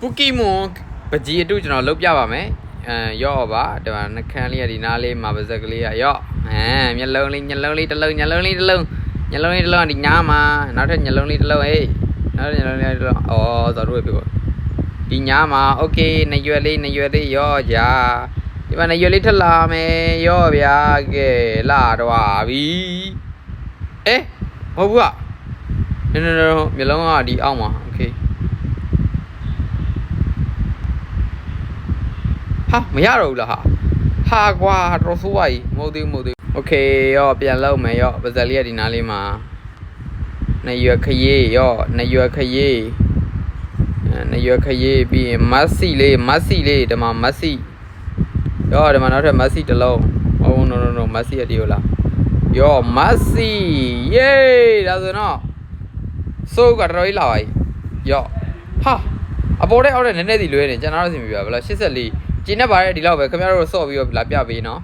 ကုကီမွန်ပကြီးအတူကျွန်တော်လုပ်ပြပါမယ်ရော့ပါဒီမှာနှခမ်းလေးကဒီနားလေးမှာပါဇက်ကလေးကရော့မျက်လုံးလေးတစ်လုံးညလုံးလေးတစ်လုံးဒီညာမှာနောက်ထပ်ညလုံးလေးတစ်လုံးဟေးနောက်ထပ်ညလုံးလေးတစ်လုံးဇော်တို့ပဲပြောဒီညာမှာโอเคနရွယ်လေးရော့ကြာဒီမှာနရွယ်လေးထက်လာမယ်ရော့ဗျာကဲလာတော့ပြီမဟုတ်ဘူးကနော်မျက်လုံးကဒီအောက်မှာโอเคဟာမရတော့ဘူးလားဟာကွာတော်ဆိုးပါကြီးမဟုတ်သေးโอเคရောပြန်လောက်မယ်ရောပါဇက်လေးကဒီနားလေးမှာနရွယ်ခရေးရောနရွယ်ခရေးပြီးရင်မတ်စီလေးဒီမှာမတ်စီရောဒီမှာနောက်ထပ်မတ်စီတစ်လုံးno မတ်စီရဒီဟုတ်လားရောမတ်စီယေးဒါဆိုတော့စိုးကတော်ကြီးလာပါကြီးရောဟာအပေါ်တဲ့အောက်တဲ့နည်းနည်းစီလွဲနေကျွန်တော်တို့စီမပြဘလား84ကျင်းနေပါတယ်ဒီလောက်ပဲခင်ဗျားတို့ဆော့ပြီးတော့လာပြပေးနော်